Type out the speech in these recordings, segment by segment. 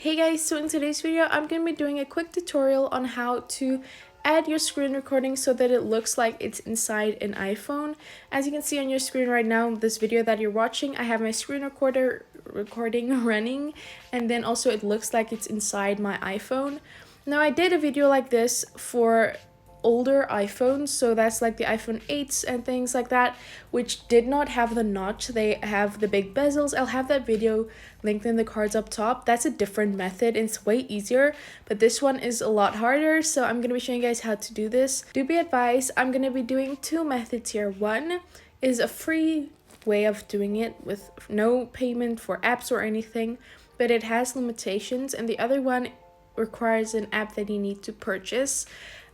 Hey guys, so in today's video, I'm going to be doing a quick tutorial on how to add your screen recording so that it looks like it's inside an iPhone. As you can see on your screen right now, this video that you're watching, I have my screen recording running, and then also it looks like it's inside my iPhone. Now I did a video like this for older iPhones, so that's like the iPhone 8s and things like that, which did not have the notch. They have the big bezels. I'll have that video linked in the cards up top. That's a different method. It's way easier, but this one is a lot harder, so I'm gonna be showing you guys how to do this. Do be advised, I'm gonna be doing two methods here. One is a free way of doing it with no payment for apps or anything, but it has limitations, and the other one requires an app that you need to purchase.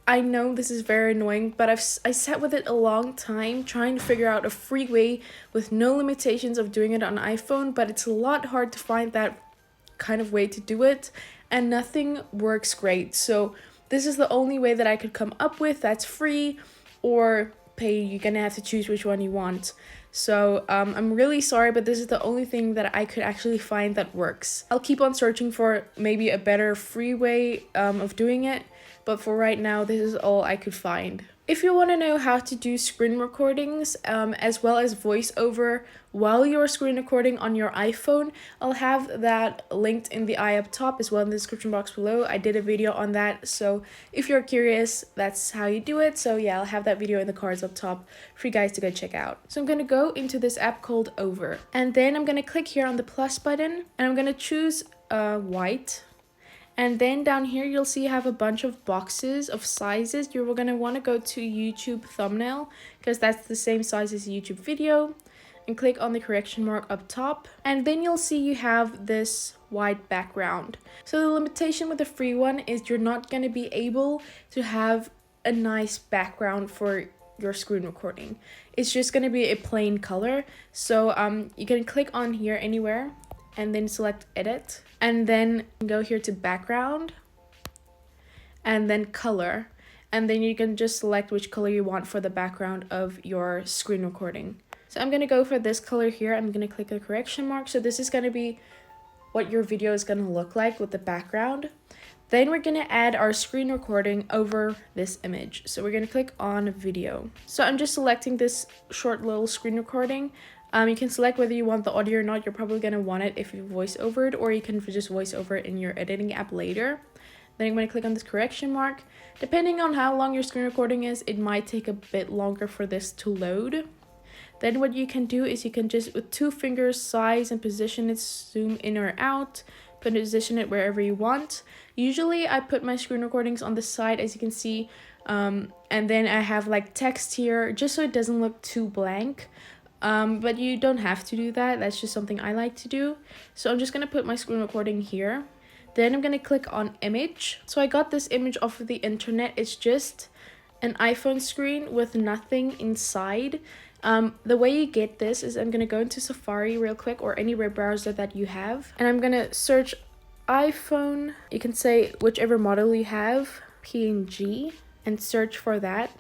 I know this is very annoying, but I sat with it a long time trying to figure out a free way with no limitations of doing it on iPhone, but it's a lot hard to find that kind of way to do it, and nothing works great. So this is the only way that I could come up with that's free or pay. You're gonna have to choose which one you want. So I'm really sorry, but this is the only thing that I could actually find that works. I'll keep on searching for maybe a better free way of doing it, but for right now, this is all I could find. If you want to know how to do screen recordings as well as voiceover while you're screen recording on your iPhone, I'll have that linked in the eye up top as well in the description box below. I did a video on that, so if you're curious, that's how you do it. So yeah, I'll have that video in the cards up top for you guys to go check out. So I'm going to go into this app called Over, and then I'm going to click here on the plus button, and I'm going to choose white. And then down here, you'll see you have a bunch of boxes of sizes. You're going to want to go to YouTube thumbnail because that's the same size as YouTube video, and click on the correction mark up top. And then you'll see you have this white background. So the limitation with the free one is you're not going to be able to have a nice background for your screen recording. It's just going to be a plain color. So you can click on here anywhere and then select edit, and then go here to background and then color, and then you can just select which color you want for the background of your screen recording. So I'm going to go for this color here. I'm going to click the correction mark. So this is going to be what your video is going to look like with the background. Then we're going to add our screen recording over this image. So we're going to click on video. So I'm just selecting this short little screen recording. You can select whether you want the audio or not. You're probably going to want it if you voice over it, or you can just voice over it in your editing app later. Then I'm going to click on this correction mark. Depending on how long your screen recording is, it might take a bit longer for this to load. Then what you can do is you can just, with two fingers, size and position it, zoom in or out, position it wherever you want. Usually I put my screen recordings on the side, as you can see, and then I have like text here just so it doesn't look too blank. But you don't have to do that. That's just something I like to do. So I'm just going to put my screen recording here. Then I'm going to click on image. So I got this image off of the internet. It's just an iPhone screen with nothing inside. The way you get this is I'm going to go into Safari real quick, or any web browser that you have. And I'm going to search iPhone. You can say whichever model you have, PNG, and search for that.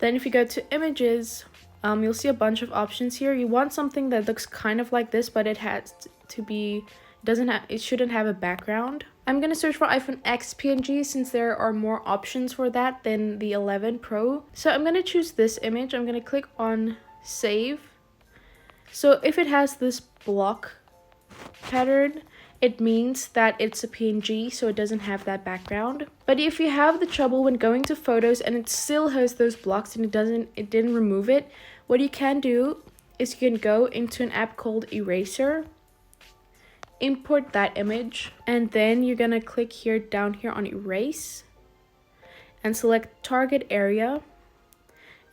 Then if you go to images, you'll see a bunch of options here. You want something that looks kind of like this, but it has to be, it shouldn't have a background. I'm going to search for iPhone X PNG since there are more options for that than the 11 Pro. So I'm going to choose this image. I'm going to click on save. So if it has this block pattern, it means that it's a PNG, so it doesn't have that background. But if you have the trouble when going to photos and it still has those blocks and it didn't remove it, what you can do is you can go into an app called Eraser, import that image, and then you're gonna click here down here on erase and select target area,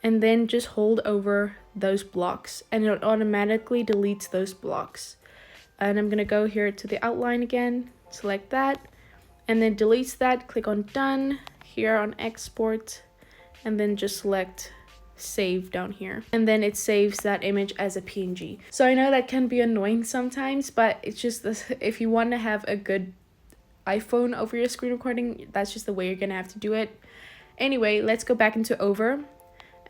and then just hold over those blocks and it automatically deletes those blocks. And I'm gonna go here to the outline again, select that, and then deletes that. Click on done here on export, and then just select save down here, and then it saves that image as a PNG. So I know that can be annoying sometimes, but it's just this, if you want to have a good iPhone over your screen recording, that's just the way you're gonna have to do it. Anyway, let's go back into Over,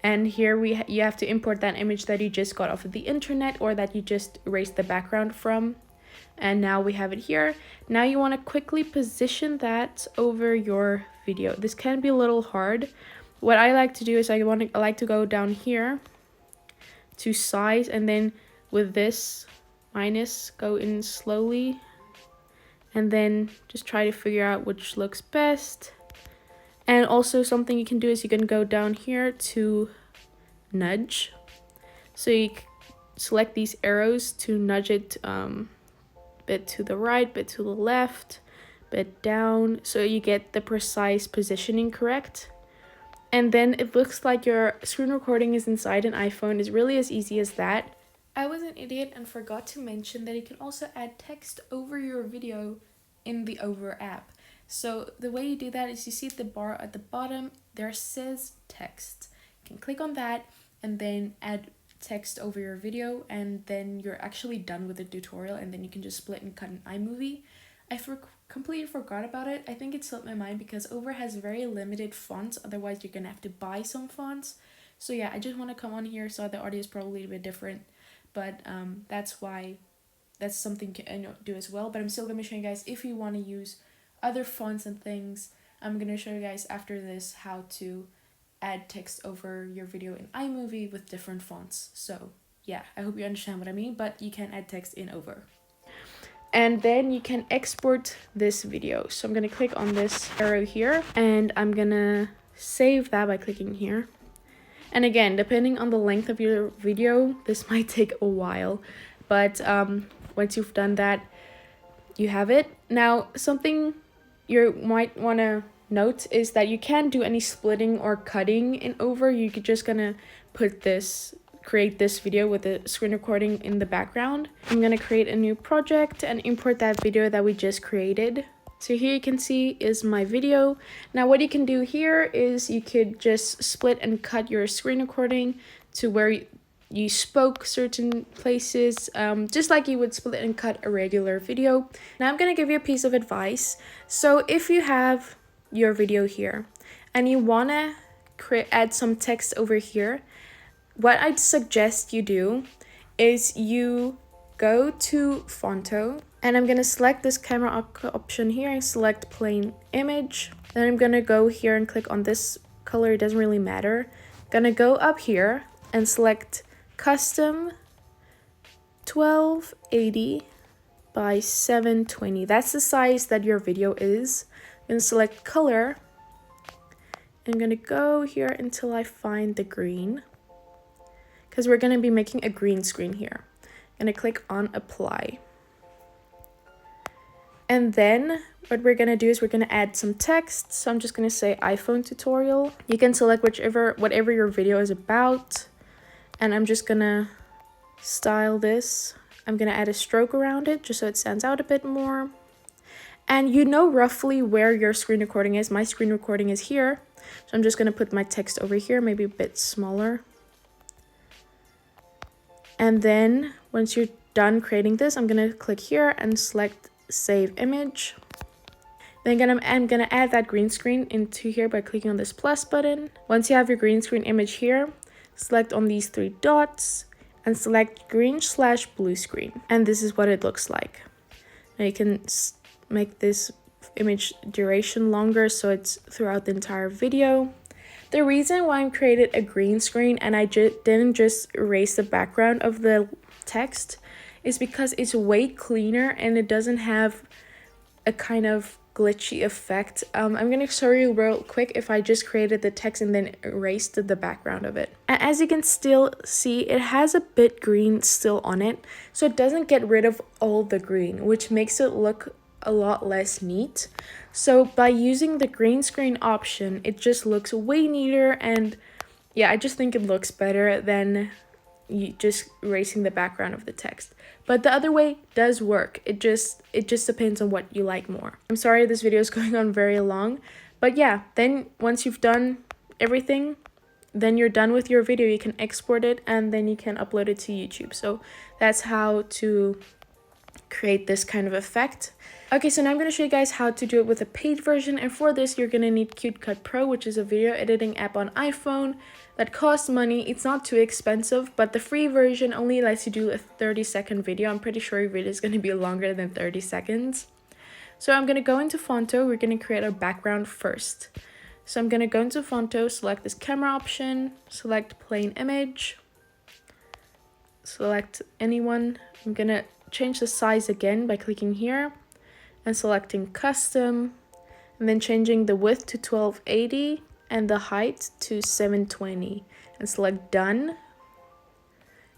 and here you have to import that image that you just got off of the internet or that you just erased the background from. And now we have it here. Now you want to quickly position that over your video. This can be a little hard. What I like to do is I like to go down here to size, and then with this minus go in slowly, and then just try to figure out which looks best. And also something you can do is you can go down here to nudge. So you select these arrows to nudge it bit to the right, bit to the left, bit down, so you get the precise positioning correct. And then it looks like your screen recording is inside an iPhone. It's really as easy as that. I was an idiot and forgot to mention that you can also add text over your video in the Over app. So the way you do that is you see the bar at the bottom, there says text. You can click on that and then add text over your video, and then you're actually done with the tutorial, and then you can just split and cut an iMovie. I completely forgot about it. I think it slipped my mind because Over has very limited fonts, otherwise you're gonna have to buy some fonts. So yeah, I just want to come on here, so the audio is probably a bit different, but that's why that's something you can do as well. But I'm still gonna show you guys if you want to use other fonts and things. I'm gonna show you guys after this how to add text over your video in iMovie with different fonts. So yeah, I hope you understand what I mean, but you can add text in Over. And then you can export this video. So I'm gonna click on this arrow here, and I'm gonna save that by clicking here. And again, depending on the length of your video, this might take a while, but once you've done that, you have it. Now, something you might want to note is that you can't do any splitting or cutting in Over. You're just gonna create this video with the screen recording in the background. I'm gonna create a new project and import that video that we just created. So here you can see is my video. Now what you can do here is you could just split and cut your screen recording to where you spoke certain places, just like you would split and cut a regular video. Now I'm gonna give you a piece of advice. So if you have your video here and you wanna add some text over here, what I'd suggest you do is you go to Fonto, and I'm gonna select this camera option here and select plain image. Then I'm gonna go here and click on this color, it doesn't really matter. Gonna go up here and select custom 1280 by 720. That's the size that your video is. I'm gonna select color. I'm gonna go here until I find the green, because we're gonna be making a green screen here. I'm gonna click on apply. And then what we're gonna do is we're gonna add some text. So I'm just gonna say iPhone tutorial. You can select whatever your video is about. And I'm just gonna style this. I'm gonna add a stroke around it just so it stands out a bit more. And you know roughly where your screen recording is. My screen recording is here. So I'm just gonna put my text over here, maybe a bit smaller. And then once you're done creating this, I'm gonna click here and select save image. Then I'm gonna add that green screen into here by clicking on this plus button. Once you have your green screen image here, select on these three dots and select green/blue screen. And this is what it looks like. Now you can make this image duration longer so it's throughout the entire video. The reason why I created a green screen and I didn't just erase the background of the text is because it's way cleaner and it doesn't have a kind of glitchy effect. I'm going to show you real quick if I just created the text and then erased the background of it. And as you can still see, it has a bit green still on it, so it doesn't get rid of all the green, which makes it look a lot less neat. So by using the green screen option, it just looks way neater, and yeah, I just think it looks better than you just erasing the background of the text. But the other way does work. It just depends on what you like more. I'm sorry this video is going on very long, but yeah, then once you've done everything, then you're done with your video. You can export it and then you can upload it to YouTube. So that's how to create this kind of effect. Okay, so now I'm going to show you guys how to do it with a paid version, and for this you're going to need CapCut Pro, which is a video editing app on iPhone that costs money. It's not too expensive, but the free version only lets you do a 30-second video. I'm pretty sure your video is going to be longer than 30 seconds. So I'm going to go into Fonto. We're going to create our background first. So I'm going to go into Fonto, select this camera option, select plain image, select anyone. I'm going to change the size again by clicking here and selecting custom, and then changing the width to 1280 and the height to 720 and select done.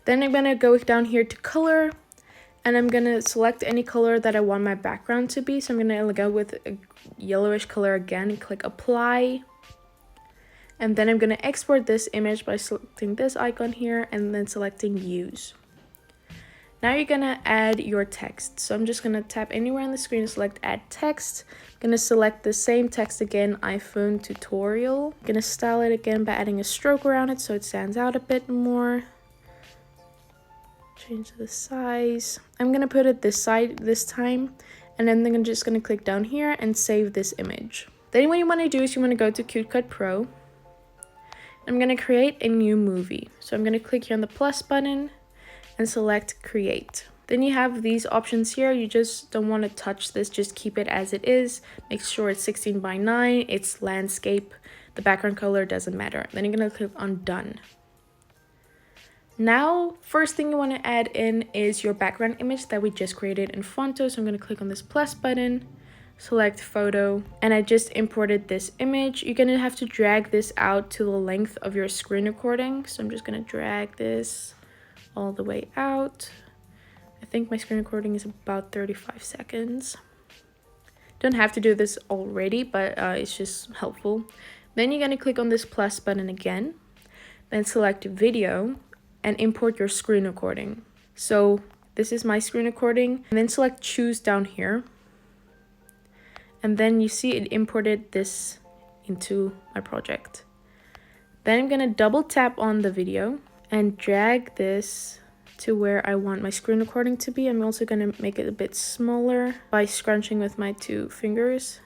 Then I'm gonna go down here to color, and I'm gonna select any color that I want my background to be. So I'm gonna go with a yellowish color again, click apply, and then I'm gonna export this image by selecting this icon here and then selecting use. Now you're gonna add your text. So I'm just gonna tap anywhere on the screen, select add text. I'm gonna select the same text again, iPhone tutorial. I'm gonna style it again by adding a stroke around it so it stands out a bit more. Change the size. I'm gonna put it this side this time, and then I'm just gonna click down here and save this image. Then what you wanna do is you wanna go to CapCut Pro. I'm gonna create a new movie. So I'm gonna click here on the plus button and select create. Then you have these options here. You just don't want to touch this, just keep it as it is. Make sure it's 16:9, it's landscape, the background color doesn't matter. Then you're going to click on done. Now first thing you want to add in is your background image that we just created in Fonto. So I'm going to click on this plus button, select photo, and I just imported this image. You're going to have to drag this out to the length of your screen recording. So I'm just going to drag this all the way out. I think my screen recording is about 35 seconds. Don't have to do this already, but it's just helpful. Then you're going to click on this plus button again, then select video and import your screen recording. So this is my screen recording, and then select choose down here, and then you see it imported this into my project. Then I'm going to double tap on the video and drag this to where I want my screen recording to be. I'm also going to make it a bit smaller by scrunching with my two fingers,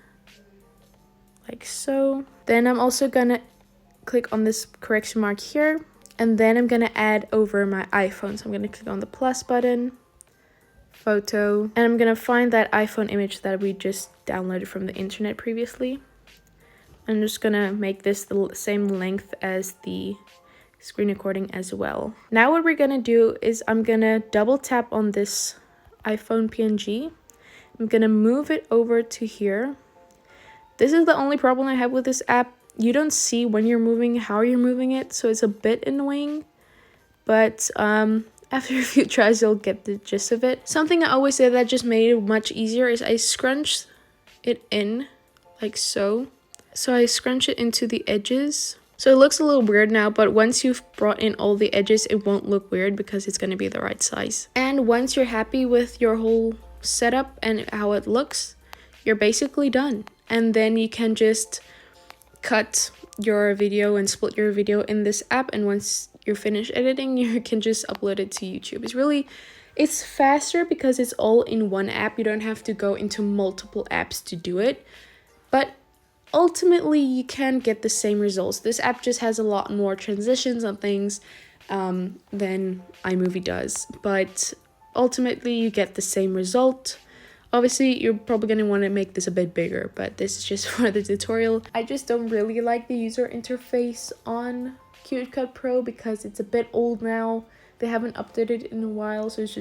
like so. Then I'm also going to click on this correction mark here, and then I'm going to add over my iPhone. So I'm going to click on the plus button, photo, and I'm going to find that iPhone image that we just downloaded from the internet previously. I'm just going to make this the same length as the screen recording as well. Now what we're gonna do is I'm gonna double tap on this iPhone PNG. I'm gonna move it over to here. This is the only problem I have with this app. You don't see when you're moving, how you're moving it, so it's a bit annoying, but after a few tries you'll get the gist of it. Something I always say that just made it much easier is I scrunch it in like so. So I scrunch it into the edges. So it looks a little weird now, but once you've brought in all the edges, it won't look weird because it's going to be the right size. And once you're happy with your whole setup and how it looks, you're basically done. And then you can just cut your video and split your video in this app. And once you're finished editing, you can just upload it to YouTube. It's faster because it's all in one app. You don't have to go into multiple apps to do it. But ultimately, you can get the same results. This app just has a lot more transitions and things than iMovie does, but ultimately you get the same result. Obviously, you're probably going to want to make this a bit bigger, but this is just for the tutorial. I just don't really like the user interface on CapCut Pro because it's a bit old now. They haven't updated it in a while, so it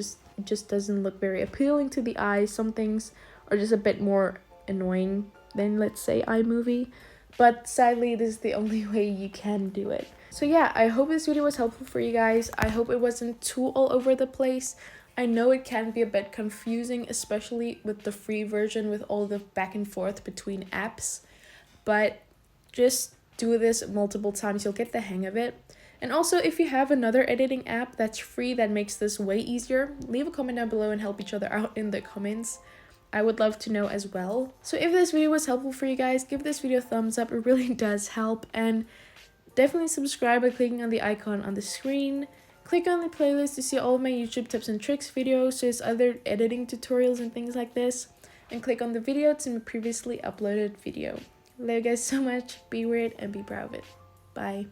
just doesn't look very appealing to the eye. Some things are just a bit more annoying than, let's say, iMovie, but sadly this is the only way you can do it. So yeah, I hope this video was helpful for you guys. I hope it wasn't too all over the place. I know it can be a bit confusing, especially with the free version with all the back and forth between apps, but just do this multiple times, you'll get the hang of it. And also, if you have another editing app that's free that makes this way easier, leave a comment down below and help each other out in the comments. I would love to know as well. So if this video was helpful for you guys, give this video a thumbs up. It really does help. And definitely subscribe by clicking on the icon on the screen. Click on the playlist to see all of my YouTube tips and tricks videos. There's other editing tutorials and things like this. and click on the video to my previously uploaded video. Love you guys so much. Be weird and be proud of it. Bye.